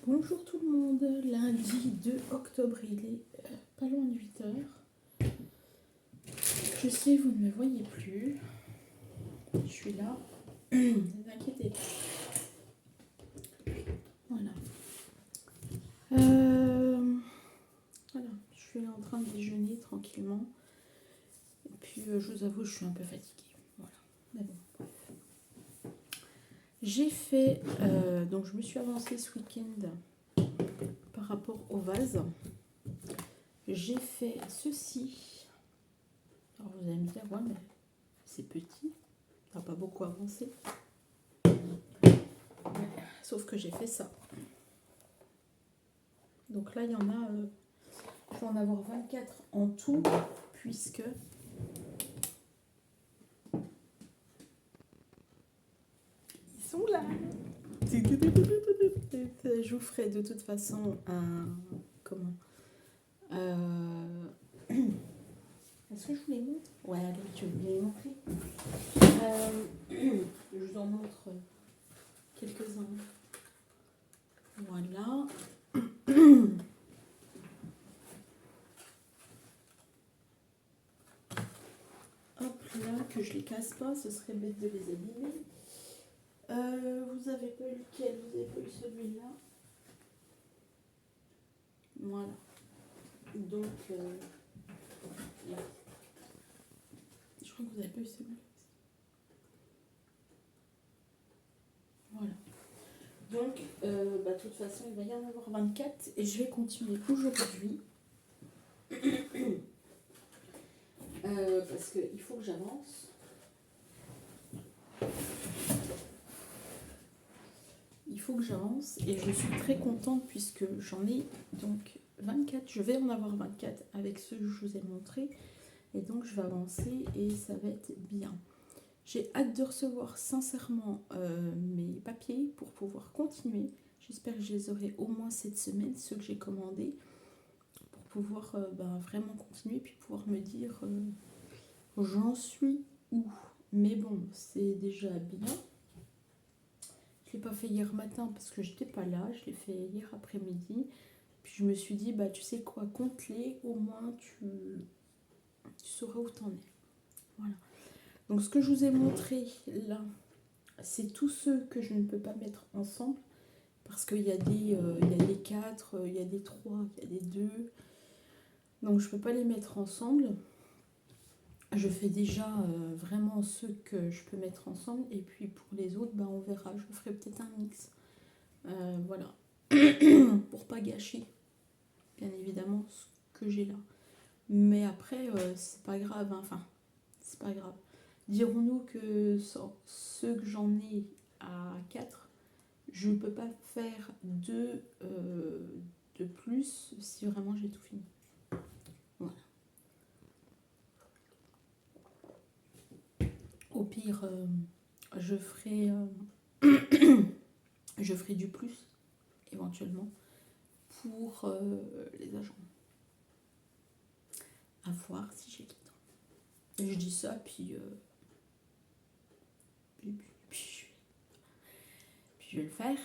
Bonjour tout le monde, lundi 2 octobre, il est pas loin de 8 heures. Je sais, vous ne me voyez plus. Je suis là. Ne vous inquiétez pas. Voilà. Voilà, je suis en train de déjeuner tranquillement. Et puis je vous avoue, je suis un peu fatiguée. Voilà. Mais bon, bref. J'ai fait, donc je me suis avancée ce week-end par rapport au vase. J'ai fait ceci. Alors vous allez me dire, ouais, mais c'est petit, ça n'a pas beaucoup avancé. Sauf que j'ai fait ça. Donc là, il y en a, je vais en avoir 24 en tout, puisque ils sont là. Je vous ferai de toute façon un... Comment Est-ce que je vous les montre? Ouais, allez, je vais vous les montrer. Je vous en montre quelques-uns. Voilà. Hop là, que je les casse pas, ce serait bête de les abîmer. Vous avez pas eu lequel? Vous avez pas eu celui-là? Voilà. Donc, je crois que vous avez pas eu celui-là. Voilà. Donc, de toute façon, il va y en avoir 24 et je vais continuer aujourd'hui. Parce qu'il faut que j'avance. Il faut que j'avance et je suis très contente puisque j'en ai donc 24. Je vais en avoir 24 avec ceux que je vous ai montrés. Et donc, je vais avancer et ça va être bien. J'ai hâte de recevoir sincèrement mes papiers pour pouvoir continuer. J'espère que je les aurai au moins cette semaine, ceux que j'ai commandés, pour pouvoir vraiment continuer, puis pouvoir me dire j'en suis où. Mais bon, c'est déjà bien. Je ne l'ai pas fait hier matin parce que je n'étais pas là, je l'ai fait hier après-midi. Puis je me suis dit, tu sais quoi, compte-les, au moins tu sauras où t'en es. Voilà. Donc ce que je vous ai montré là, c'est tous ceux que je ne peux pas mettre ensemble. Parce qu'il y a des 4, il y a des 3, il y a des 2. Donc je ne peux pas les mettre ensemble. Je fais déjà vraiment ceux que je peux mettre ensemble. Et puis pour les autres, on verra. Je ferai peut-être un mix. Voilà. Pour pas gâcher, bien évidemment, ce que j'ai là. Mais après, c'est pas grave. Enfin, c'est pas grave. Dirons-nous que ceux que j'en ai à 4, je ne peux pas faire deux de plus si vraiment j'ai tout fini. Voilà. Au pire, je ferai du plus éventuellement pour les agents. À voir si j'ai le temps. Et je dis ça, puis je vais le faire.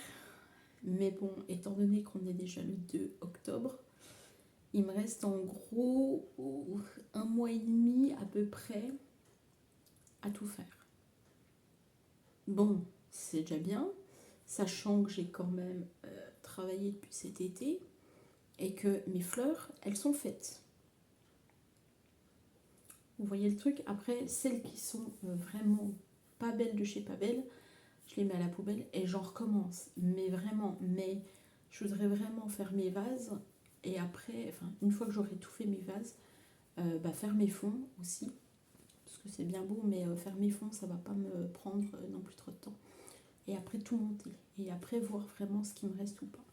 Mais bon, étant donné qu'on est déjà le 2 octobre, il me reste en gros 1 mois et demi à peu près à tout faire. Bon, c'est déjà bien, sachant que j'ai quand même travaillé depuis cet été et que mes fleurs, elles sont faites. Vous voyez le truc? Après, celles qui sont vraiment pas belles de chez pas belles, je les mets à la poubelle et j'en recommence. Mais vraiment, je voudrais vraiment faire mes vases et après, une fois que j'aurai tout fait mes vases, faire mes fonds aussi. Parce que c'est bien beau, mais faire mes fonds, ça va pas me prendre non plus trop de temps. Et après tout monter. Et après voir vraiment ce qui me reste ou pas.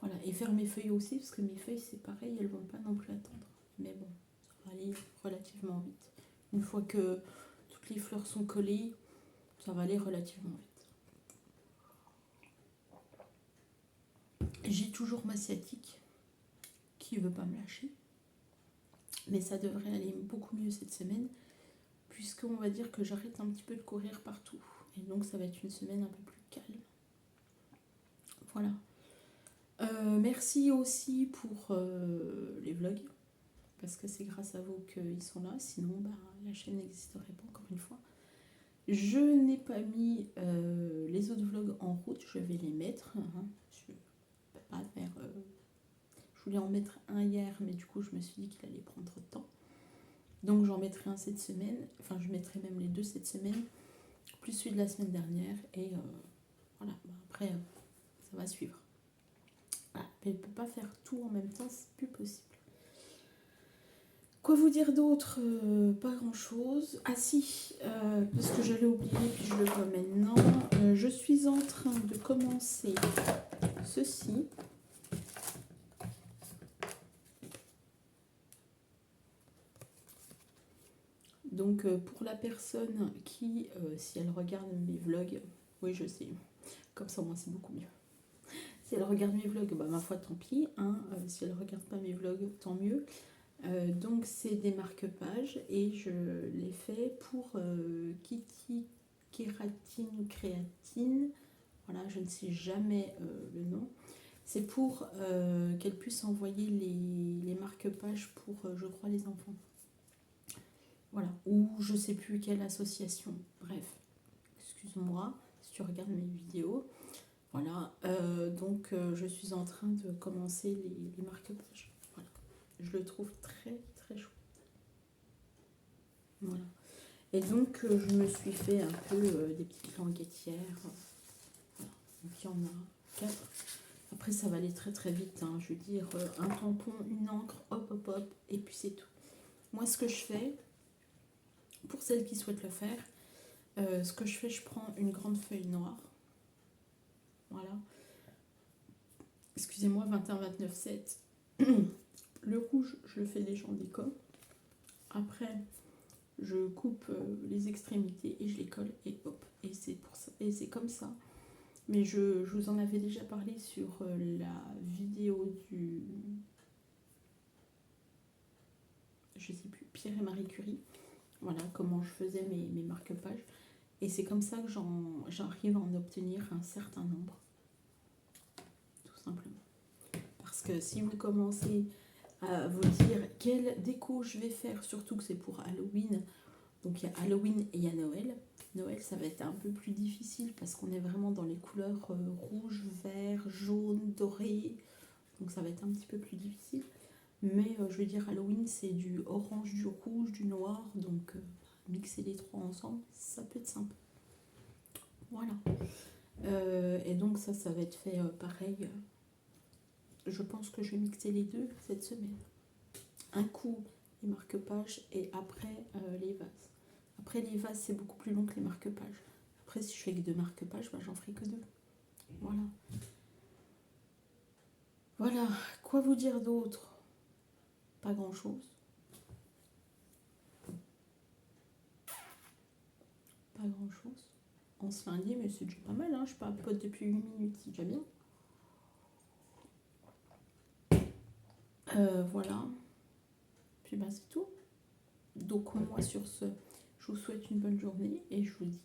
Voilà. Et faire mes feuilles aussi, parce que mes feuilles, c'est pareil, elles vont pas non plus attendre. Mais bon, ça va aller relativement vite. Une fois que toutes les fleurs sont collées, ça va aller relativement vite. J'ai toujours ma sciatique qui veut pas me lâcher. Mais ça devrait aller beaucoup mieux cette semaine, puisqu'on va dire que j'arrête un petit peu de courir partout. Et donc ça va être une semaine un peu plus calme. Voilà. Merci aussi pour les vlogs, parce que c'est grâce à vous qu'ils sont là, sinon bah, la chaîne n'existerait pas encore une fois. Je n'ai pas mis les autres vlogs en route, je vais les mettre. Hein. Je ne peux pas faire... je voulais en mettre un hier, mais du coup je me suis dit qu'il allait prendre trop de temps. Donc j'en mettrai un cette semaine, enfin je mettrai même les deux cette semaine, plus celui de la semaine dernière, et voilà, bah, après ça va suivre. Voilà. Mais je ne peux pas faire tout en même temps, c'est plus possible. Quoi vous dire d'autre? Pas grand chose. Ah si, parce que j'allais oublier, puis je le vois maintenant. Je suis en train de commencer ceci. Donc pour la personne qui, si elle regarde mes vlogs, oui je sais, comme ça moi c'est beaucoup mieux. Si elle regarde mes vlogs, bah ma foi tant pis, hein. Si elle regarde pas mes vlogs, tant mieux. Donc c'est des marque-pages et je les fais pour Kitty Kératine Créatine. Voilà, je ne sais jamais le nom. C'est pour qu'elle puisse envoyer les marque-pages pour, je crois, les enfants. Voilà, ou je sais plus quelle association. Bref, excuse-moi si tu regardes mes vidéos. Voilà, donc je suis en train de commencer les marque-pages. Voilà, je le trouve très très chouette. Voilà. Et donc je me suis fait un peu des petites languettières. Voilà. Donc il y en a 4. Après ça va aller très très vite. Hein. Je veux dire un tampon, une encre, hop hop hop, et puis c'est tout. Moi ce que je fais, pour celles qui souhaitent le faire, ce que je fais, je prends une grande feuille noire. Voilà. Excusez-moi, 21, 29, 7. Le rouge, je le fais déjà en déco. Après, je coupe les extrémités et je les colle et hop. Et c'est pour ça. Et c'est comme ça. Mais je vous en avais déjà parlé sur la vidéo du... je sais plus, Pierre et Marie Curie. Voilà, comment je faisais mes marque-pages. Et c'est comme ça que j'arrive à en obtenir un certain nombre. Tout simplement. Parce que si vous commencez à vous dire quelle déco je vais faire, surtout que c'est pour Halloween, donc il y a Halloween et il y a Noël. Noël, ça va être un peu plus difficile parce qu'on est vraiment dans les couleurs rouge, vert, jaune, doré. Donc ça va être un petit peu plus difficile. Mais je veux dire, Halloween, c'est du orange, du rouge, du noir. Donc mixer les trois ensemble, ça peut être sympa. Voilà. Et donc ça va être fait pareil. Je pense que je vais mixer les deux cette semaine. Un coup les marque-pages et après les vases. Après les vases c'est beaucoup plus long que les marque-pages. Après si je fais que 2 marque-pages, bah, j'en ferai que 2. Voilà. Voilà, quoi vous dire d'autre? Pas grand chose. Pas grand chose. On se lundi, mais c'est déjà pas mal, hein. Je papote depuis 8 minutes, c'est déjà bien. Voilà. Puis bah c'est tout. Donc moi sur ce, je vous souhaite une bonne journée et je vous dis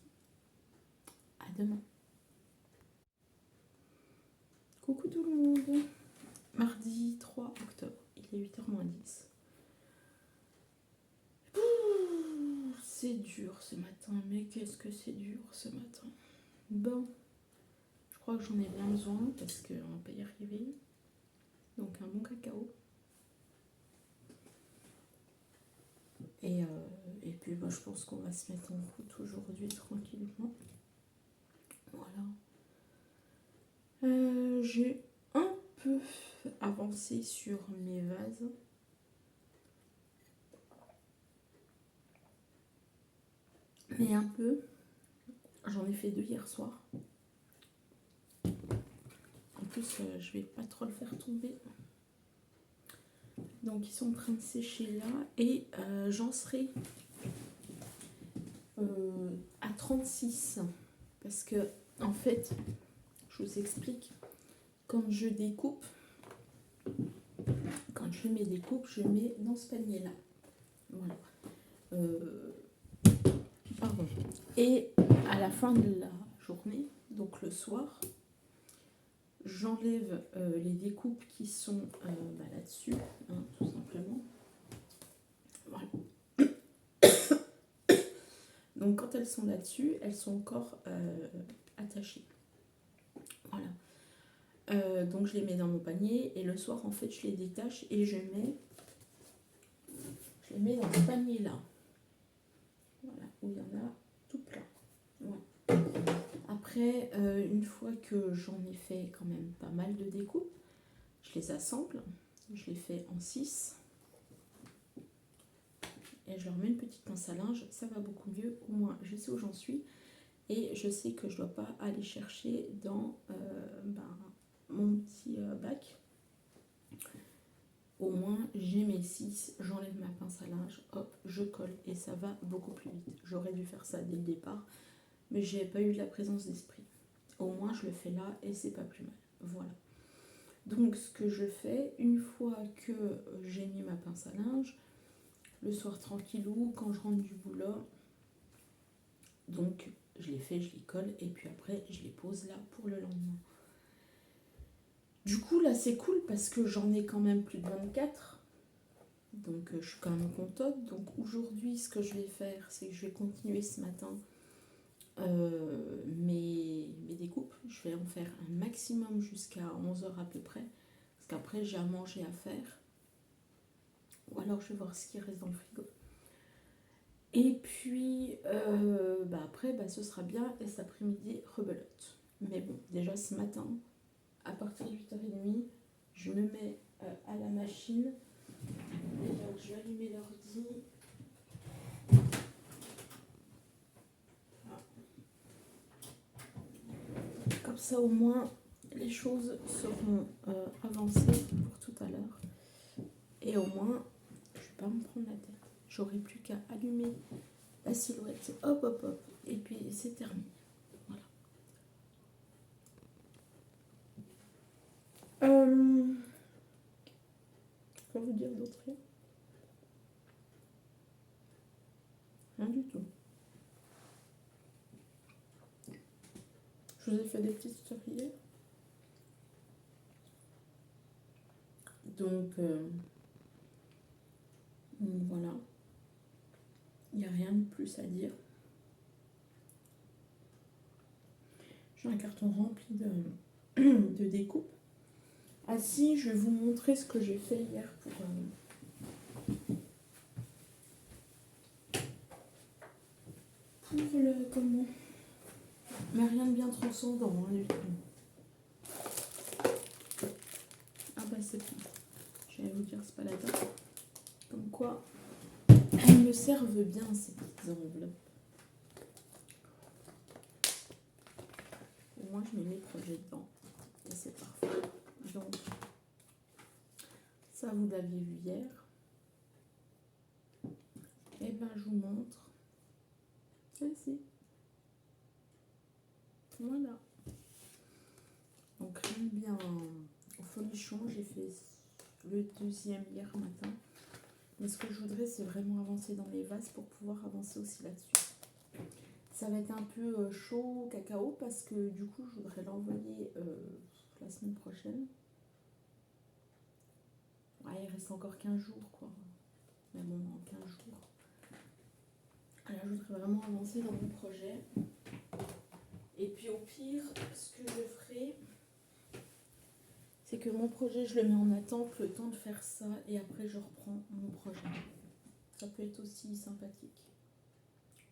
à demain. Coucou tout le monde. Mardi 3 octobre, il est 8h moins 10. C'est dur ce matin, mais qu'est-ce que c'est dur ce matin. Bon, je crois que j'en ai bien besoin parce qu'on va pas y arriver. Donc un bon cacao. Et puis bah, je pense qu'on va se mettre en route aujourd'hui tranquillement. Voilà. J'ai un peu avancé sur mes vases. Mais un peu. J'en ai fait 2 hier soir. En plus, je vais pas trop le faire tomber. Donc ils sont en train de sécher là. Et j'en serai à 36. Parce que, en fait, je vous explique. Quand je découpe, quand je mets des coupes, je mets dans ce panier-là. Voilà. Pardon. Et à la fin de la journée, donc le soir, j'enlève les découpes qui sont là-dessus, hein, tout simplement. Voilà. Donc quand elles sont là-dessus, elles sont encore attachées. Voilà. Donc je les mets dans mon panier et le soir en fait je les détache et je les mets dans ce panier là. Voilà, où il y en a tout plein. Ouais. Après, une fois que j'en ai fait quand même pas mal de découpes, je les assemble, je les fais en 6 et je leur mets une petite pince à linge, ça va beaucoup mieux, au moins je sais où j'en suis et je sais que je ne dois pas aller chercher dans mon petit bac. Au moins j'ai mes 6, j'enlève ma pince à linge, hop, je colle et ça va beaucoup plus vite. J'aurais dû faire ça dès le départ, mais j'ai pas eu de la présence d'esprit. Au moins je le fais là et c'est pas plus mal. Voilà. Donc ce que je fais, une fois que j'ai mis ma pince à linge, le soir tranquillou, quand je rentre du boulot, donc je les fais, je les colle et puis après je les pose là pour le lendemain. Du coup là c'est cool parce que j'en ai quand même plus de 24, donc je suis quand même contente. Donc aujourd'hui ce que je vais faire, c'est que je vais continuer ce matin mes découpes. Je vais en faire un maximum jusqu'à 11h à peu près, parce qu'après j'ai à manger à faire. Ou alors je vais voir ce qui reste dans le frigo. Et puis après ce sera bien et cet après-midi rebelote. Mais bon, déjà ce matin, à partir de 8h30, je me mets à la machine. Et donc je vais allumer l'ordi. Comme ça au moins les choses seront avancées pour tout à l'heure. Et au moins je ne vais pas me prendre la tête. J'aurai plus qu'à allumer la silhouette, hop hop hop, et puis c'est terminé. Voilà. Quoi vous dire d'autre? Rien du tout. Je vous ai fait des petites stories hier. Donc voilà. Il n'y a rien de plus à dire. J'ai un carton rempli de découpes. Ah si, je vais vous montrer ce que j'ai fait hier pour le comment. Mais rien de bien transcendant du tout. Ah bah c'est bon. J'allais vous dire c'est pas la date. Comme quoi, elles me servent bien ces petites enveloppes. Au moins je mets mes projets dedans. Et c'est parfait. Donc, ça vous l'aviez vu hier. Et ben je vous montre celle-ci. Voilà. Donc rien de bien au folichon, j'ai fait le deuxième hier matin. Mais ce que je voudrais, c'est vraiment avancer dans mes vases pour pouvoir avancer aussi là-dessus. Ça va être un peu chaud cacao parce que du coup, je voudrais l'envoyer la semaine prochaine. Ouais, il reste encore 15 jours, quoi. Mais bon, en 15 jours. Là, je voudrais vraiment avancer dans mon projet. Et puis au pire, ce que je ferai, c'est que mon projet, je le mets en attente le temps de faire ça et après je reprends mon projet. Ça peut être aussi sympathique.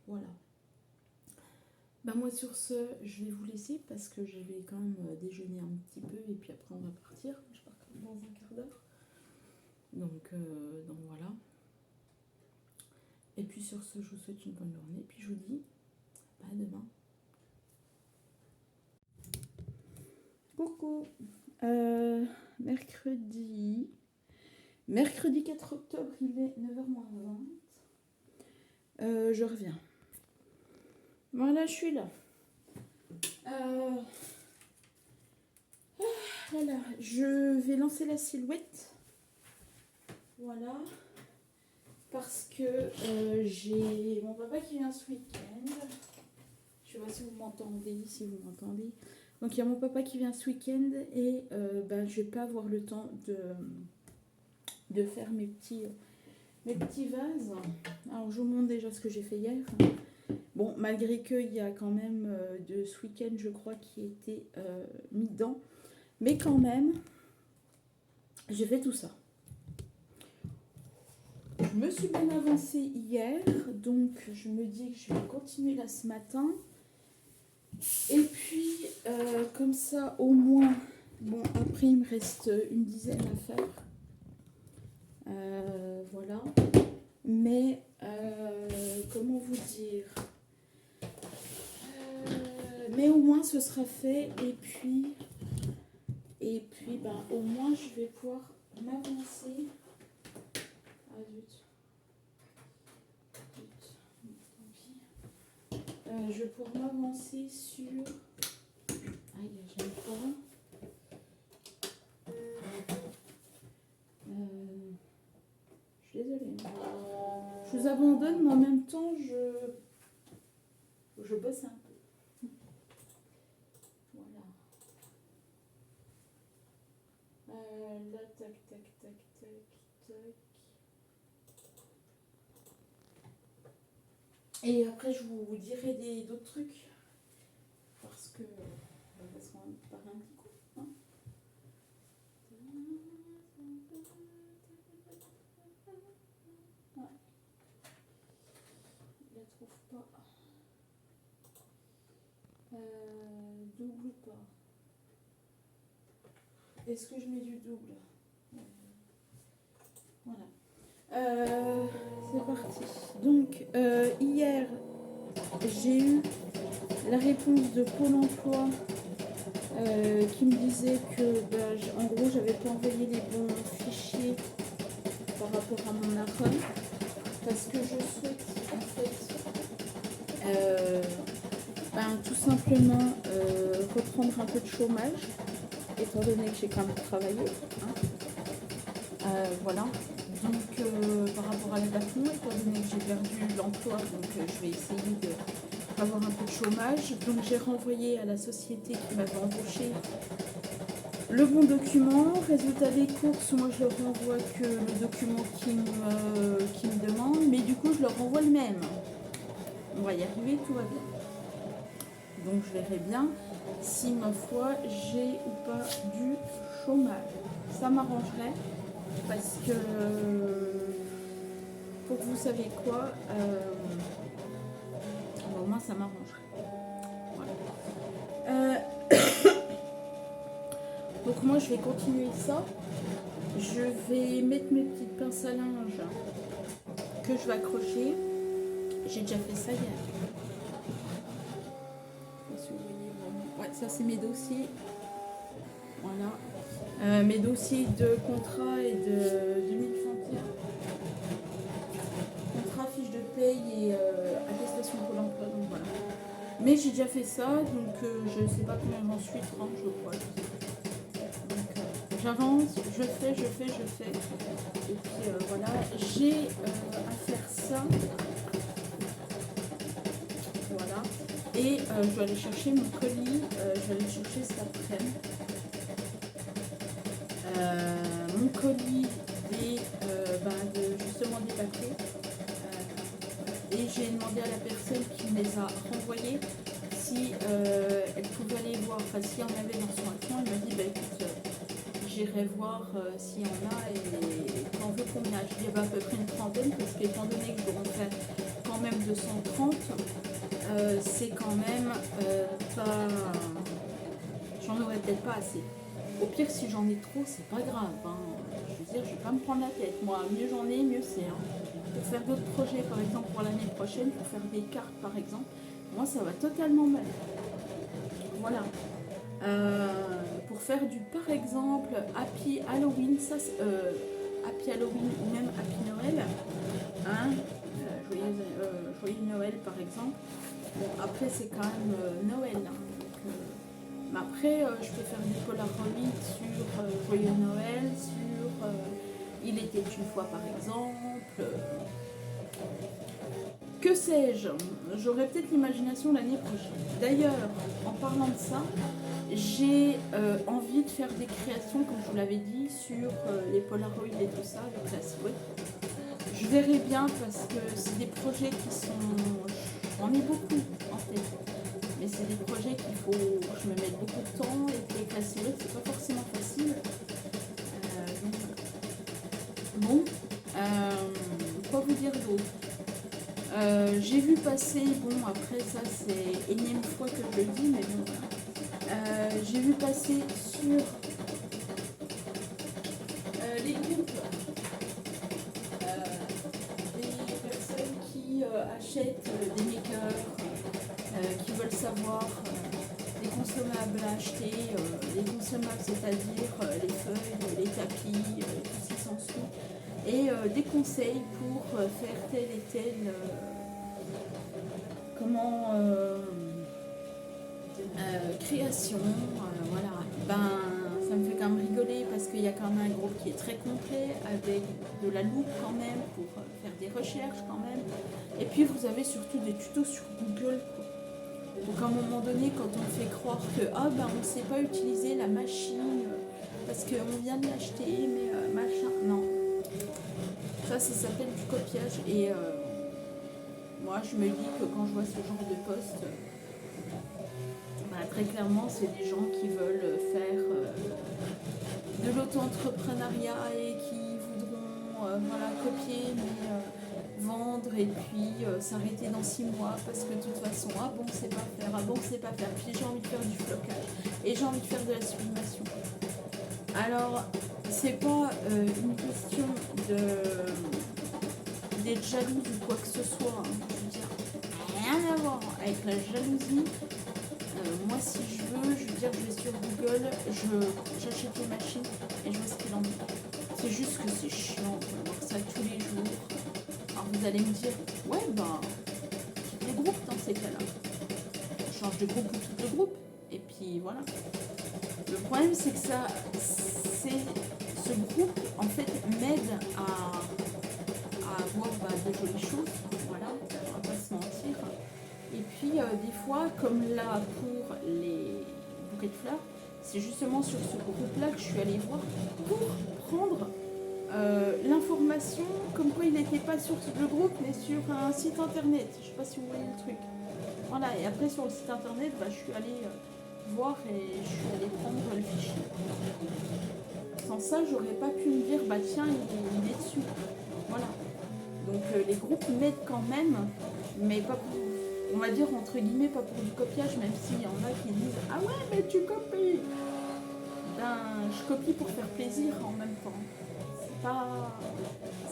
Voilà. Ben moi sur ce, je vais vous laisser parce que je vais quand même déjeuner un petit peu et puis après on va partir. Je pars dans un quart d'heure. Donc voilà. Et puis sur ce, je vous souhaite une bonne journée. Et puis je vous dis à demain. Coucou. Mercredi 4 octobre, il est 9h-20. Je reviens. Voilà, je suis là. Voilà, je vais lancer la silhouette. Voilà. Parce que j'ai mon papa qui vient ce week-end. Je sais pas si vous m'entendez, Donc il y a mon papa qui vient ce week-end et ben, je vais pas avoir le temps de faire mes petits vases. Alors je vous montre déjà ce que j'ai fait hier. Bon, malgré qu'il y a quand même de ce week-end, je crois, qui était mis dedans. Mais quand même, j'ai fait tout ça. Je me suis bien avancée hier, donc je me dis que je vais continuer là ce matin. Et puis, comme ça, au moins, bon, après, il me reste une dizaine à faire. Voilà. Mais, comment vous dire, mais au moins, ce sera fait. Et puis ben, au moins, je vais pouvoir m'avancer. Ah, zut. Je vais pouvoir m'avancer sur... Aïe, j'aime pas. Je suis désolée. Je vous abandonne, mais en même temps, je bosse un peu. Voilà. Là, tac, tac, tac, tac, tac. Et après, je vous dirai d'autres trucs. Parce qu'on part un petit coup. Hein. Ouais. Je la trouve pas. Double ou pas? Est-ce que je mets du double? Voilà. C'est parti. Donc, hier, j'ai eu la réponse de Pôle emploi qui me disait que, en gros, j'avais pas envoyé les bons fichiers par rapport à mon ARON parce que je souhaite, en fait, tout simplement reprendre un peu de chômage, étant donné que j'ai quand même travaillé. Hein. Voilà. Donc, par rapport à l'abattement, étant donné que j'ai perdu l'emploi, donc je vais essayer d'avoir un peu de chômage. Donc, j'ai renvoyé à la société qui m'avait embauché le bon document. Résultat des courses, moi je leur renvoie que le document qui me demande, mais du coup, je leur renvoie le même. On va y arriver, tout va bien. Donc, je verrai bien si, ma foi, j'ai ou pas du chômage. Ça m'arrangerait. Parce que, pour que vous savez quoi, au moins ça m'arrangerait. Voilà. Donc moi je vais continuer ça. Je vais mettre mes petites pinces à linge que je vais accrocher. J'ai déjà fait ça hier. Ouais, ça c'est mes dossiers. Voilà. Mes dossiers de contrat et de 2021. Contrat, fiche de paye et attestation Pôle emploi. Donc voilà. Mais j'ai déjà fait ça, donc je ne sais pas combien j'en suis, 30 je crois. Donc j'avance, je fais. Et puis voilà, j'ai à faire ça. Voilà. Et je dois aller chercher mon colis, je vais aller le chercher cet après-midi. Mon colis justement des papiers. Et j'ai demandé à la personne qui me les a renvoyés si elle pouvait aller voir, enfin s'il y en avait dans son account. Elle m'a dit écoute, j'irai voir s'il y en a et t'en veux combien. Je dis à peu près une trentaine parce qu'étant donné que je dois en faire quand même 230, c'est quand même pas... J'en aurais peut-être pas assez. Au pire, si j'en ai trop, c'est pas grave. Hein. Je veux dire, je vais pas me prendre la tête. Moi, mieux j'en ai, mieux c'est. Hein. Pour faire d'autres projets, par exemple, pour l'année prochaine, pour faire des cartes, par exemple, moi, ça va totalement mal. Voilà. Pour faire par exemple, Happy Halloween, Happy Halloween ou même Happy Noël, hein, joyeux Noël, par exemple. Bon, après, c'est quand même Noël. Hein. Mais après, je peux faire des Polaroid sur Joyeux Noël, sur Il était une fois par exemple. Que sais-je? J'aurai peut-être l'imagination l'année prochaine. D'ailleurs, en parlant de ça, j'ai envie de faire des créations, comme je vous l'avais dit, sur les Polaroids et tout ça, avec la souris. Je verrai bien parce que c'est des projets qui sont... J'en ai beaucoup en tête. Mais c'est des projets qu'il faut que je me mette beaucoup de temps et puis avec la souris, c'est pas forcément facile. Bon, quoi vous dire d'autre? J'ai vu passer, bon après ça c'est énième fois que je le dis, mais bon voilà. J'ai vu passer sur les groupes des personnes qui achètent des makers, qui veulent savoir les consommables à acheter, les consommables c'est-à-dire les feuilles, les tapis, tout ce qui s'ensuit, et des conseils pour faire tel et tel création, voilà. Ben, ça me fait quand même rigoler parce qu'il y a quand même un groupe qui est très complet avec de la loupe quand même pour faire des recherches quand même. Et puis vous avez surtout des tutos sur Google, quoi. Donc à un moment donné, quand on fait croire que ah ben on ne sait pas utiliser la machine parce qu'on vient de l'acheter, mais machin, non. Ça s'appelle du copiage et moi je me dis que quand je vois ce genre de poste, très clairement c'est des gens qui veulent faire de l'auto-entrepreneuriat et qui voudront voilà, copier mais vendre et puis s'arrêter dans 6 mois parce que de toute façon ah bon c'est pas faire, ah bon c'est pas faire, puis j'ai envie de faire du flocage et j'ai envie de faire de la sublimation. Alors c'est pas une question d'être jalouse ou quoi que ce soit, hein. Je veux dire, rien à voir avec la jalousie. Moi si je veux dire je vais sur Google, j'achète les machines et je vois ce qu'il en est. C'est juste que c'est chiant de voir ça tous les jours. Alors vous allez me dire, ouais ben, quitte les groupes dans ces cas-là. Je change de groupe ou quitte le groupe. Et puis voilà. Le problème c'est que ce groupe en fait m'aide à avoir de jolies choses. Voilà, on va pas se mentir. Et puis des fois, comme là pour les bouquets de fleurs, c'est justement sur ce groupe-là que je suis allée voir pour prendre l'information comme quoi il n'était pas sur le groupe mais sur un site internet. Je sais pas si vous voyez le truc. Voilà, et après sur le site internet, je suis allée voir et je suis allée prendre le fichier. Sans ça, j'aurais pas pu me dire, bah tiens, il est dessus. Voilà. Donc les groupes m'aident quand même, mais pas pour, on va dire entre guillemets, pas pour du copiage, même s'il y en a qui disent ah ouais mais tu copies. Ben je copie pour faire plaisir en même temps.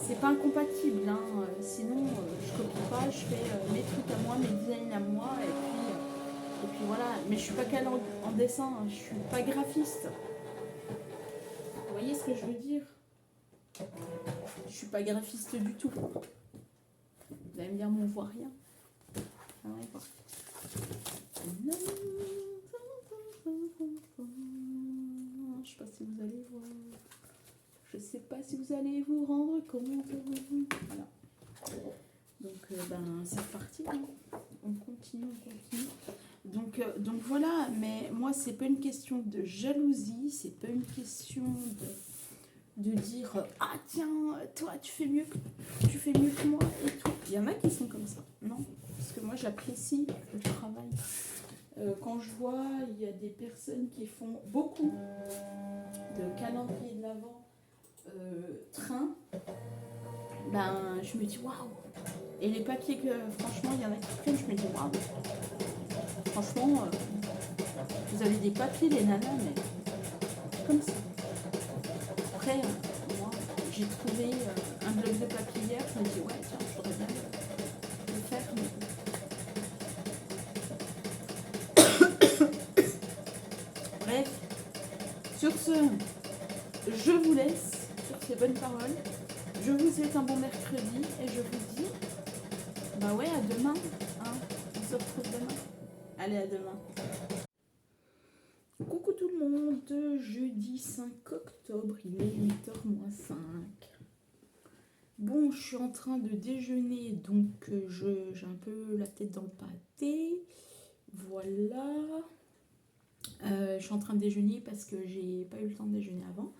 C'est pas incompatible, hein. Sinon je copie pas, je fais mes trucs à moi, mes designs à moi et puis voilà. Mais je suis pas calée en dessin, hein. Je suis pas graphiste. Vous voyez ce que je veux dire? Je suis pas graphiste du tout. Vous allez me dire, mais on voit rien. Ah ouais, quoi. Je sais pas si vous allez voir. Je sais pas si vous allez vous rendre compte. Voilà. Donc, c'est reparti. Hein. On continue. Donc voilà, mais moi, c'est pas une question de jalousie, c'est pas une question de dire ah tiens toi tu fais mieux que moi et tout. Il y en a qui sont comme ça, non, parce que moi j'apprécie le travail. Quand je vois il y a des personnes qui font beaucoup de calendrier de l'Avent train, ben je me dis waouh. Et les papiers que franchement il y en a qui prennent, je me dis waouh. Franchement vous avez des papiers les nanas mais comme ça. Après, moi, j'ai trouvé un bloc de papier hier, je me dis ouais, tiens, je voudrais bien le faire. Mais... Bref, sur ce, je vous laisse sur ces bonnes paroles. Je vous souhaite un bon mercredi et je vous dis, bah ouais, à demain. Hein. On se retrouve demain. Allez, à demain. Coucou tout le monde, jeudi 5 octobre, il est 8h moins 5. Bon, je suis en train de déjeuner, donc j'ai un peu la tête dans le pâté. Voilà. Je suis en train de déjeuner parce que j'ai pas eu le temps de déjeuner avant.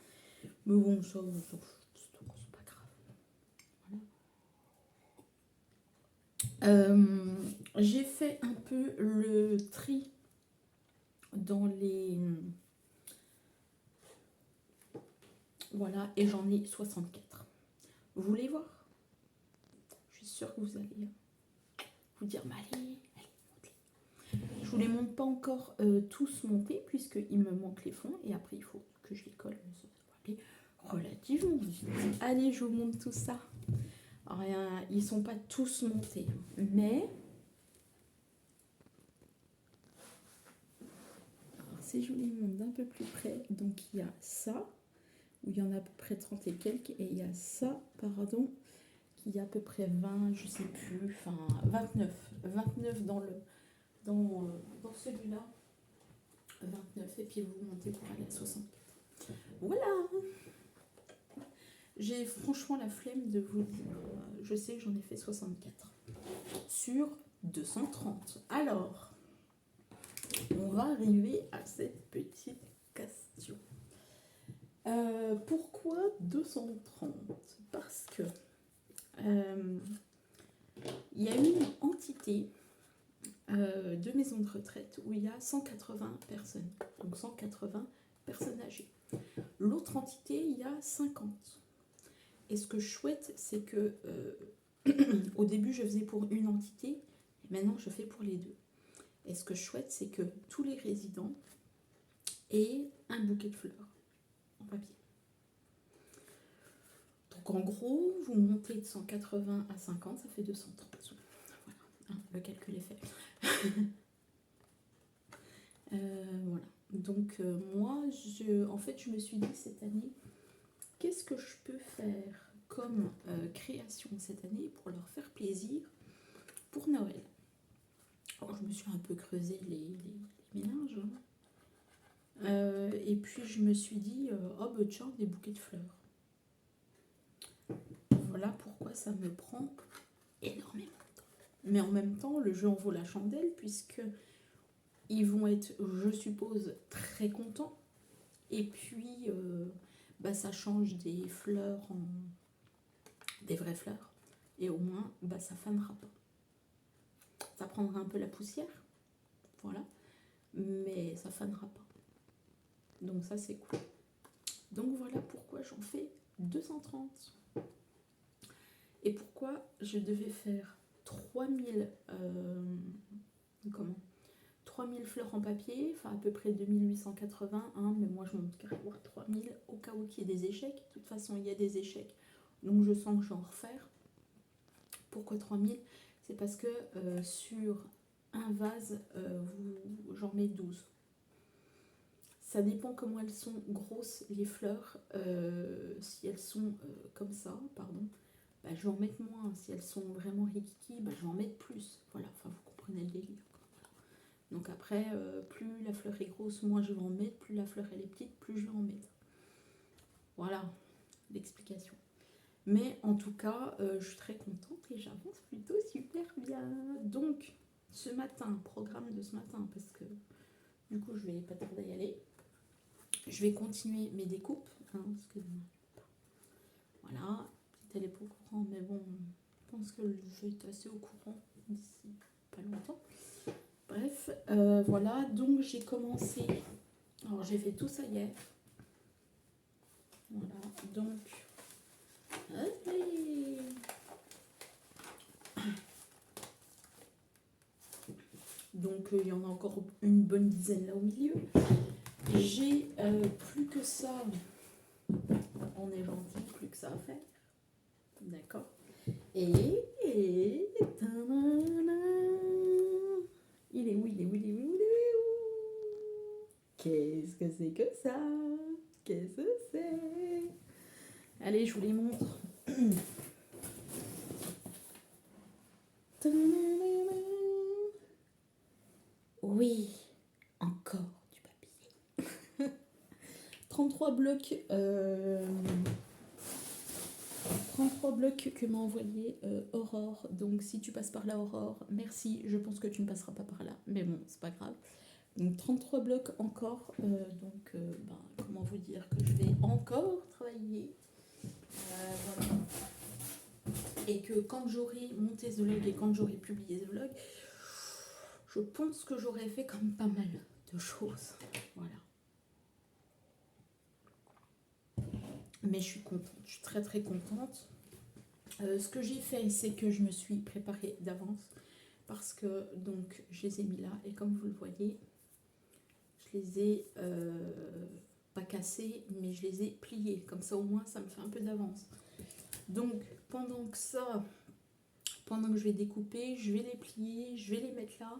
Mais bon, ça c'est pas grave. Voilà. J'ai fait un peu le tri dans les... Voilà, et j'en ai 64. Vous voulez voir? Je suis sûre que vous allez vous dire, mais allez, montez. Je vous les montre pas encore tous montés, puisqu'il me manque les fonds, et après il faut que je les colle. Ça va aller relativement vite. Allez, je vous montre tout ça. Rien, ils sont pas tous montés, mais... Alors, si je vous les montre d'un peu plus près, donc il y a ça, où il y en a à peu près 30 et quelques, et il y a ça, pardon, qui y a à peu près 20, je sais plus, enfin 29. 29 dans celui-là. 29, et puis vous montez pour aller à 64. Voilà. J'ai franchement la flemme de vous dire. Je sais que j'en ai fait 64 sur 230. Alors, on va arriver à cette petite question. Pourquoi 230? Parce que il y a une entité de maison de retraite où il y a 180 personnes, donc 180 personnes âgées. L'autre entité, il y a 50. Et ce que je souhaite, c'est que au début, je faisais pour une entité, et maintenant, je fais pour les deux. Et ce que je souhaite, c'est que tous les résidents aient un bouquet de fleurs en papier. Donc, en gros, vous montez de 180 à 50, ça fait 230. Voilà, hein, le calcul est fait. Voilà. Donc, moi, en fait, je me suis dit cette année, qu'est-ce que je peux faire comme création cette année pour leur faire plaisir pour Noël? Alors, je me suis un peu creusé les méninges. Et puis, je me suis dit, oh, bah, tiens, des bouquets de fleurs. Voilà pourquoi ça me prend énormément de temps. Mais en même temps, le jeu en vaut la chandelle, puisque ils vont être, je suppose, très contents. Et puis, bah, ça change des fleurs en des vraies fleurs. Et au moins, bah, ça fanera pas. Ça prendra un peu la poussière, voilà, mais ça fanera pas. Donc ça, c'est cool. Donc voilà pourquoi j'en fais 230. Et pourquoi je devais faire 3000 fleurs en papier, enfin à peu près 2880, hein, mais moi je monte carrément 3000 au cas où il y ait des échecs. De toute façon, il y a des échecs, donc je sens que je vais en refaire. Pourquoi 3000? C'est parce que sur un vase, j'en mets 12. Ça dépend comment elles sont grosses, les fleurs. Si elles sont comme ça, pardon, bah, je vais en mettre moins. Si elles sont vraiment rikiki, bah, je vais en mettre plus. Voilà, enfin vous comprenez le délire. Donc après, plus la fleur est grosse, moins je vais en mettre. Plus la fleur elle est petite, plus je vais en mettre. Voilà l'explication. Mais en tout cas, je suis très contente et j'avance plutôt super bien. Donc, ce matin, programme de ce matin, parce que du coup, je vais pas tarder à y aller. Je vais continuer mes découpes. Hein, parce que, voilà, elle est pas au courant, mais bon, je pense que je vais être assez au courant d'ici pas longtemps. Bref, voilà, donc j'ai commencé. Alors, j'ai fait tout ça hier. Voilà, donc. Allez. Donc il y en a encore une bonne dizaine là au milieu. J'ai plus que ça. On est gentil, plus que ça à faire. D'accord. Et il est où, il est où, il est où, il est où? Qu'est-ce que c'est que ça? Qu'est-ce que c'est? Allez, je vous les montre. Oui, encore du papier. 33 blocs. 33 blocs que m'a envoyé Aurore. Donc si tu passes par là, Aurore, merci. Je pense que tu ne passeras pas par là, mais bon, c'est pas grave. Donc 33 blocs encore. Comment vous dire que je vais encore travailler. Voilà. Et que quand j'aurai monté ce vlog et quand j'aurai publié ce vlog, je pense que j'aurai fait comme pas mal de choses. Voilà. Mais je suis contente, je suis très très contente. Ce que j'ai fait, c'est que je me suis préparée d'avance parce que donc je les ai mis là et comme vous le voyez, je les ai pas cassés, mais je les ai pliés. Comme ça au moins ça me fait un peu d'avance. Donc pendant que je vais découper, je vais les plier, je vais les mettre là.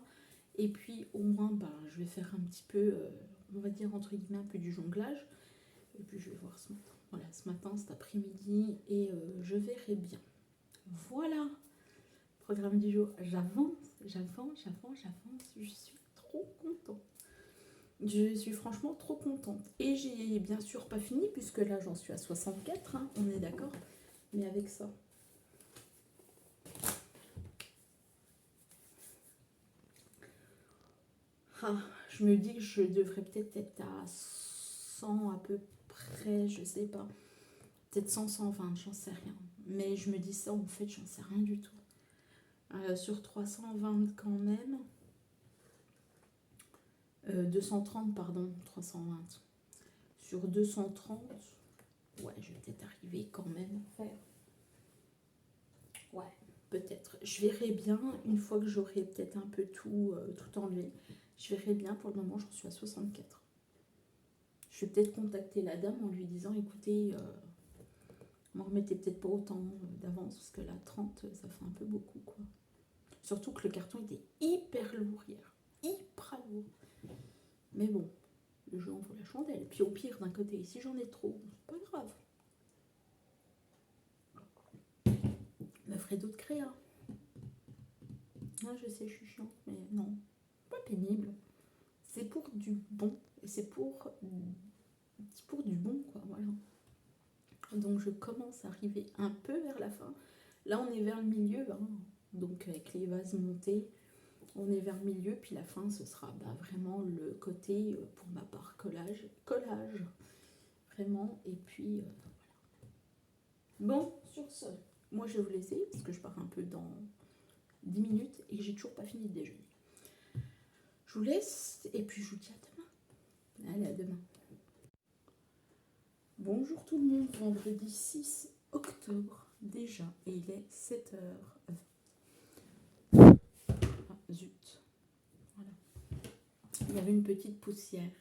Et puis au moins je vais faire un petit peu, on va dire entre guillemets un peu du jonglage. Et puis je vais voir ce matin. Voilà, ce matin, cet après-midi, et je verrai bien. Voilà, programme du jour. J'avance. Je suis trop contente. Je suis franchement trop contente. Et j'ai bien sûr pas fini, puisque là j'en suis à 64, hein, on est d'accord. Mais avec ça. Je me dis que je devrais peut-être être à 100 à peu près, je sais pas. Peut-être 100, 120, j'en sais rien. Mais je me dis ça, en fait, j'en sais rien du tout. Sur 320 quand même. 230, pardon, 320. Sur 230, ouais, je vais peut-être arriver quand même à faire. Ouais, peut-être. Je verrai bien, une fois que j'aurai peut-être un peu tout enlevé. Je verrai bien, pour le moment, j'en suis à 64. Je vais peut-être contacter la dame en lui disant, écoutez, m'en remettez peut-être pas autant d'avance, parce que là, 30, ça fait un peu beaucoup, quoi. Surtout que le carton était hyper lourd hier. Hyper lourd. Mais bon, le jeu en vaut la chandelle. Puis au pire, d'un côté, si j'en ai trop, c'est pas grave. Je me ferai d'autres créas. Ah, je sais, je suis chiante, mais non. Pas pénible. C'est pour du bon. Et c'est pour du bon, quoi. Voilà. Donc je commence à arriver un peu vers la fin. Là, on est vers le milieu, hein. Donc avec les vases montés, on est vers le milieu, puis la fin, ce sera vraiment le côté, pour ma part, collage. Vraiment, et puis voilà. Bon, sur ce, moi je vais vous laisser, parce que je pars un peu dans 10 minutes, et que j'ai toujours pas fini de déjeuner. Je vous laisse, et puis je vous dis à demain. Allez, à demain. Bonjour tout le monde, vendredi 6 octobre déjà, et il est 7h20. Ah, zut. Voilà. Il y avait une petite poussière.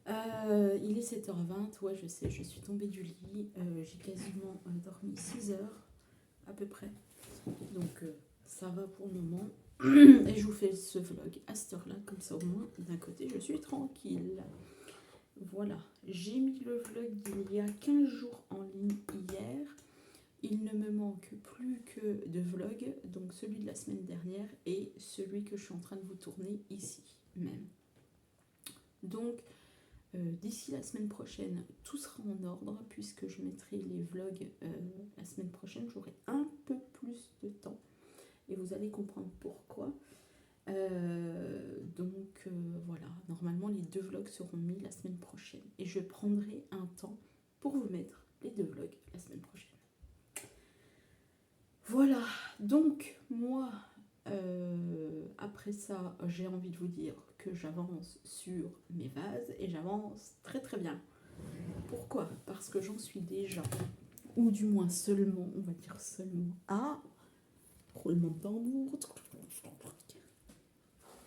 Il est 7h20, ouais, je sais, je suis tombée du lit. J'ai quasiment dormi 6 heures à peu près. Donc ça va pour le moment. Et je vous fais ce vlog à cette heure-là, comme ça au moins d'un côté je suis tranquille. Voilà, j'ai mis le vlog d'il y a 15 jours en ligne hier. Il ne me manque plus que de vlogs, donc celui de la semaine dernière et celui que je suis en train de vous tourner ici même. Donc d'ici la semaine prochaine, tout sera en ordre puisque je mettrai les vlogs la semaine prochaine. J'aurai un peu plus de temps et vous allez comprendre pourquoi. Voilà, normalement les 2 vlogs seront mis la semaine prochaine et je prendrai un temps pour vous mettre les 2 vlogs la semaine prochaine. Voilà, donc moi après ça j'ai envie de vous dire que j'avance sur mes vases et j'avance très très bien. Pourquoi? Parce que j'en suis déjà, ou du moins seulement, on va dire seulement à roulement de tambour.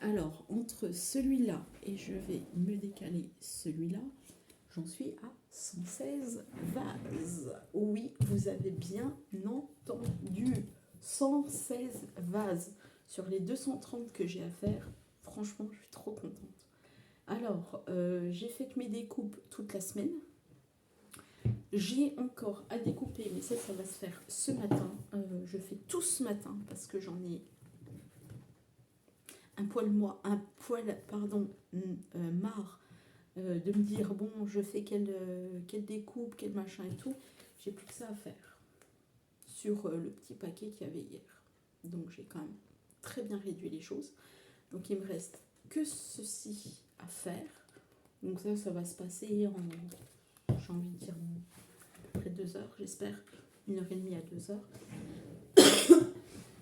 Alors, entre celui-là et je vais me décaler celui-là, j'en suis à 116 vases. Oui, vous avez bien entendu. 116 vases sur les 230 que j'ai à faire. Franchement, je suis trop contente. Alors, j'ai fait mes découpes toute la semaine. J'ai encore à découper, mais ça va se faire ce matin. Je fais tout ce matin parce que j'en ai marre de me dire bon je fais quelle découpe, quel machin et tout. j'ai plus que ça à faire sur le petit paquet qu'il y avait hier. Donc j'ai quand même très bien réduit les choses. Donc il me reste que ceci à faire. Donc ça va se passer en, j'ai envie de dire, près de 2 heures, j'espère, 1h30 à 2 heures.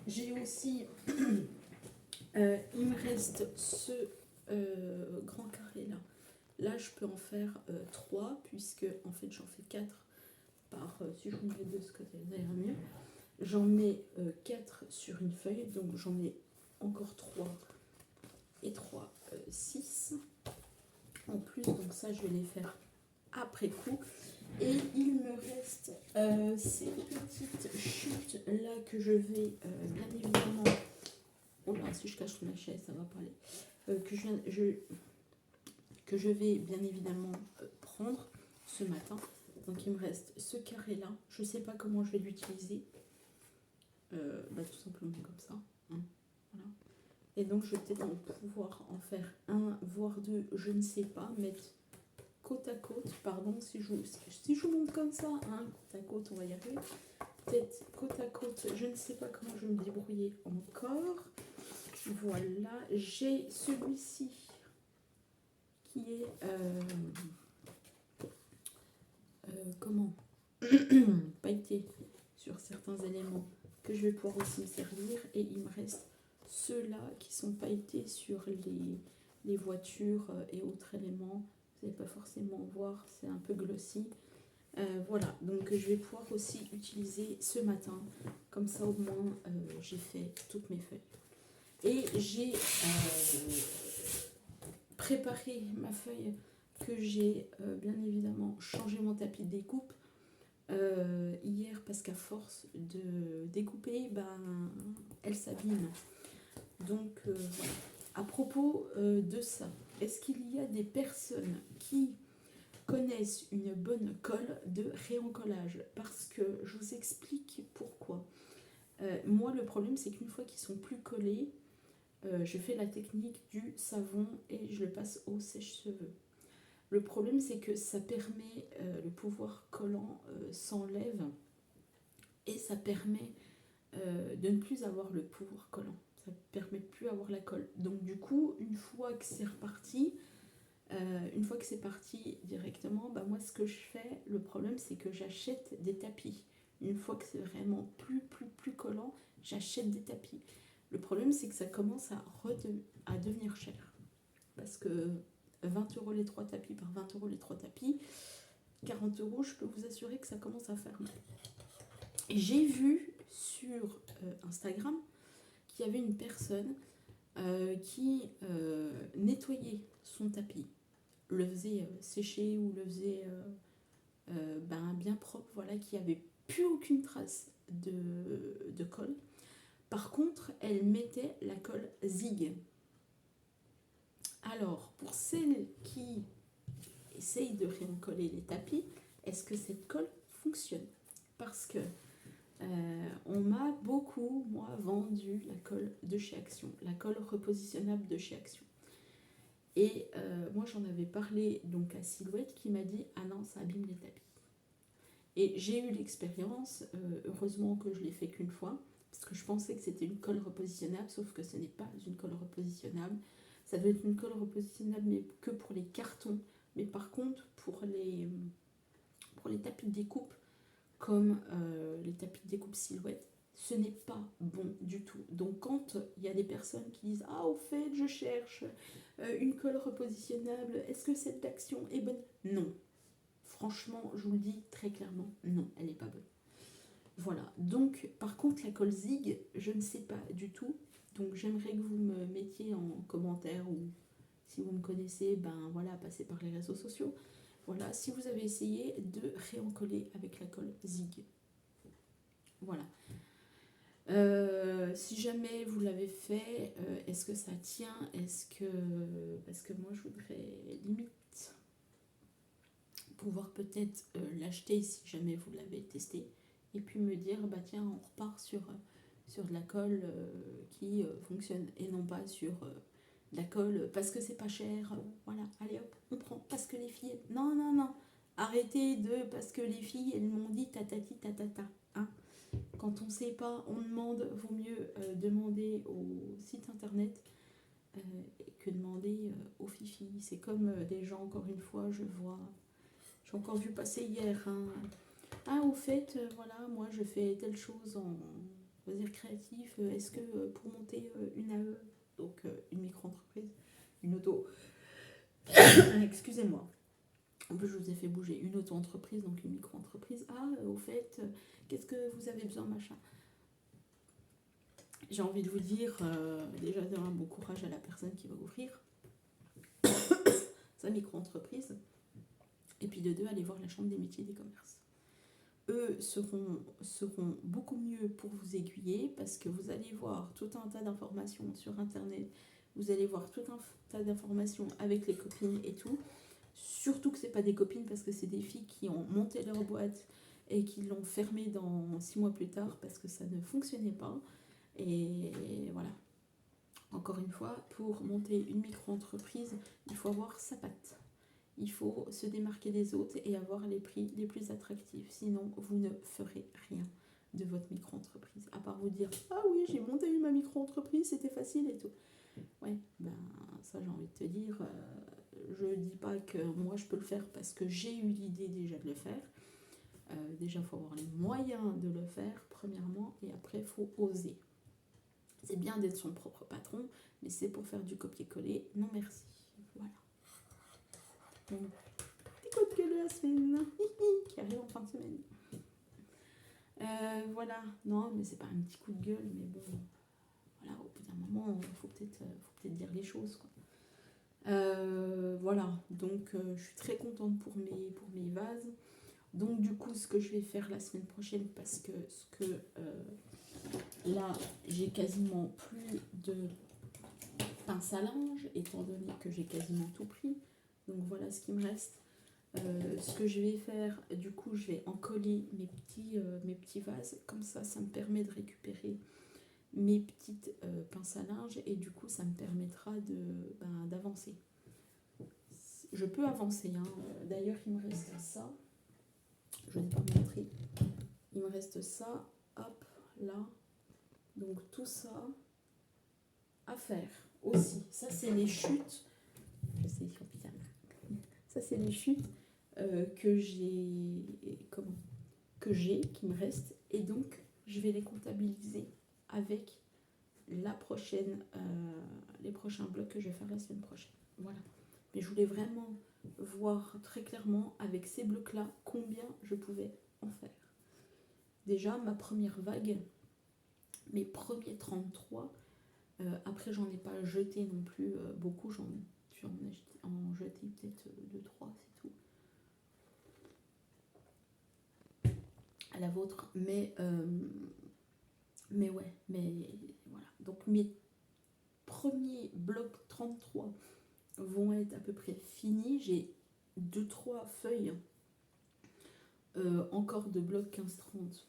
J'ai aussi, il me reste ce grand carré là. Là, je peux en faire 3, puisque en fait j'en fais 4 par, si je mets 2 ce côté, ça ira mieux. J'en mets 4 sur une feuille, donc j'en ai encore 3 et 3, 6 en plus, donc ça je vais les faire après coup. Et il me reste ces petites chutes là que je vais bien évidemment, oh là, si je cache ma chaise ça va pas aller, que je vais bien évidemment prendre ce matin. Donc il me reste ce carré là, je sais pas comment je vais l'utiliser, tout simplement comme ça, hein. Voilà. Et donc je vais peut-être pouvoir en faire un voire 2, je ne sais pas, mettre côte à côte, pardon si je vous montre comme ça, hein, côte à côte on va y arriver, peut-être côte à côte, je ne sais pas comment je vais me débrouiller encore. Voilà, j'ai celui-ci qui est comment pailleté sur certains éléments que je vais pouvoir aussi me servir, et il me reste ceux-là qui sont pailletés sur les voitures et autres éléments. Vous n'allez pas forcément voir, c'est un peu glossy. Voilà, donc je vais pouvoir aussi utiliser ce matin, comme ça au moins j'ai fait toutes mes feuilles. Et j'ai préparé ma feuille que j'ai bien évidemment changé mon tapis de découpe hier, parce qu'à force de découper, elle s'abîme. Donc voilà. À propos de ça, est-ce qu'il y a des personnes qui connaissent une bonne colle de réencollage? Parce que je vous explique pourquoi. Moi, le problème, c'est qu'une fois qu'ils sont plus collés, je fais la technique du savon et je le passe au sèche-cheveux. Le problème, c'est que ça permet, le pouvoir collant s'enlève, et ça permet de ne plus avoir le pouvoir collant. Ça ne permet plus d'avoir la colle. Donc du coup, une fois que c'est reparti, directement, moi ce que je fais, le problème c'est que j'achète des tapis. Une fois que c'est vraiment plus collant, j'achète des tapis. Le problème c'est que ça commence à devenir cher. Parce que 20 € les 3 tapis par 20 € les 3 tapis, 40 €, je peux vous assurer que ça commence à faire mal. Et j'ai vu sur Instagram qu'il y avait une personne qui nettoyait son tapis, le faisait sécher ou le faisait bien propre, voilà, qui avait plus aucune trace de colle. Par contre, elle mettait la colle Zig. Alors, pour celles qui essayent de réencoller les tapis, est-ce que cette colle fonctionne? Parce que on m'a beaucoup, moi, vendu la colle de chez Action, la colle repositionnable de chez Action. Et moi, j'en avais parlé donc à Silhouette, qui m'a dit « Ah non, ça abîme les tapis ». Et j'ai eu l'expérience, heureusement que je l'ai fait qu'une fois, parce que je pensais que c'était une colle repositionnable, sauf que ce n'est pas une colle repositionnable. Ça doit être une colle repositionnable, mais que pour les cartons. Mais par contre, pour les tapis de découpe, comme les tapis de découpe Silhouette, ce n'est pas bon du tout. Donc quand il y a des personnes qui disent « Ah, au fait, je cherche une colle repositionnable, est-ce que cette Action est bonne ?» Non. Franchement, je vous le dis très clairement, non, elle n'est pas bonne. Voilà. Donc, par contre, la colle Zig, je ne sais pas du tout. Donc, j'aimerais que vous me mettiez en commentaire, ou si vous me connaissez, voilà, passez par les réseaux sociaux. Voilà, si vous avez essayé de réencoller avec la colle Zig. Voilà. Si jamais vous l'avez fait, est-ce que ça tient? Parce que moi, je voudrais limite pouvoir peut-être l'acheter si jamais vous l'avez testé, et puis me dire tiens, on repart sur de la colle qui fonctionne, et non pas sur de la colle parce que c'est pas cher, voilà, allez hop, on prend parce que les filles, non, Arrêtez de, parce que les filles, elles m'ont dit tatati tatata. Hein. Quand on ne sait pas, on demande, vaut mieux demander au site internet que demander aux filles. C'est comme des gens, encore une fois, j'ai encore vu passer hier. Hein. Ah, au fait, voilà, moi je fais telle chose en on va dire créatif. Est-ce que pour monter une AE, donc une micro-entreprise, une auto, excusez-moi, en plus je vous ai fait bouger, une auto-entreprise, donc une micro-entreprise, ah, au fait, qu'est-ce que vous avez besoin, machin. J'ai envie de vous dire, déjà d'un bon courage à la personne qui va ouvrir sa micro-entreprise, et puis de deux, aller voir la chambre des métiers et des commerces. Eux seront beaucoup mieux pour vous aiguiller parce que vous allez voir tout un tas d'informations sur internet, vous allez voir tout un tas d'informations avec les copines et tout. Surtout que c'est pas des copines parce que c'est des filles qui ont monté leur boîte et qui l'ont fermée dans 6 mois plus tard parce que ça ne fonctionnait pas. Et voilà. Encore une fois, pour monter une micro-entreprise, il faut avoir sa patte. Il faut se démarquer des autres et avoir les prix les plus attractifs. Sinon, vous ne ferez rien de votre micro-entreprise. À part vous dire « Ah oui, j'ai monté ma micro-entreprise, c'était facile et tout. » Ouais, ben ça j'ai envie de te dire, je ne dis pas que moi je peux le faire parce que j'ai eu l'idée déjà de le faire. Déjà, il faut avoir les moyens de le faire, premièrement, et après, il faut oser. C'est bien d'être son propre patron, mais c'est pour faire du copier-coller. Non, merci. Voilà. Donc, petit coup de gueule de la semaine qui arrive en fin de semaine. Voilà. Non, mais c'est pas un petit coup de gueule, mais bon, voilà, au bout d'un moment, il faut peut-être dire les choses, quoi. Voilà, donc je suis très contente pour mes vases. Donc du coup, ce que je vais faire la semaine prochaine, parce que là, j'ai quasiment plus de pince à linge, étant donné que j'ai quasiment tout pris. Donc voilà ce qui me reste. Ce que je vais faire, du coup, je vais encoller mes petits vases. Comme ça me permet de récupérer mes petites pinces à linge et du coup, ça me permettra d'avancer. Je peux avancer. Hein. D'ailleurs, il me reste ça. Je ne vais pas montrer. Il me reste ça. Hop, là. Donc tout ça à faire aussi. Ça, c'est les chutes. Je sais, putain. Ça, c'est les chutes que j'ai, qui me restent. Et donc, je vais les comptabiliser avec les prochains blocs que je vais faire la semaine prochaine. Voilà. Mais je voulais vraiment voir très clairement avec ces blocs-là combien je pouvais en faire. Déjà, ma première vague, mes premiers 33, après j'en ai pas jeté non plus beaucoup, j'en jeté peut-être 2-3, c'est tout. À la vôtre, mais ouais, mais voilà. Donc mes premiers blocs 33 vont être à peu près finis. J'ai 2-3 feuilles encore de blocs 15-30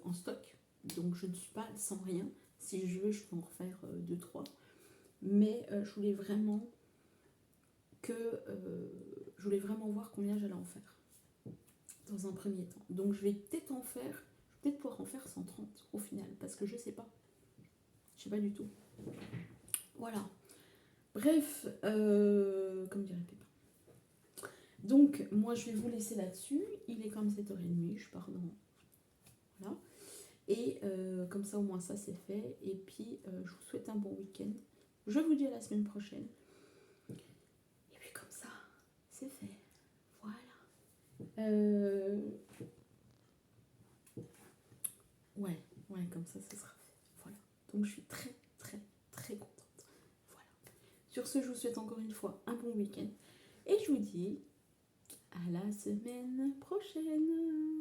en stock. Donc je ne suis pas sans rien. Si je veux, je peux en refaire 2-3. Mais je voulais vraiment voir combien j'allais en faire dans un premier temps. Donc je vais peut-être pouvoir en faire 130 au final, parce que je sais pas. Je sais pas du tout. Voilà. Bref, comme dirait Pépin. Donc, moi, je vais vous laisser là-dessus. Il est comme 7h30, je pars dans... Voilà. Et comme ça, au moins, ça, c'est fait. Et puis, je vous souhaite un bon week-end. Je vous dis à la semaine prochaine. Et puis, comme ça, c'est fait. Voilà. Ouais, comme ça, ce sera fait. Voilà. Donc, je suis très, très, très contente. Voilà. Sur ce, je vous souhaite encore une fois un bon week-end. Et je vous dis à la semaine prochaine.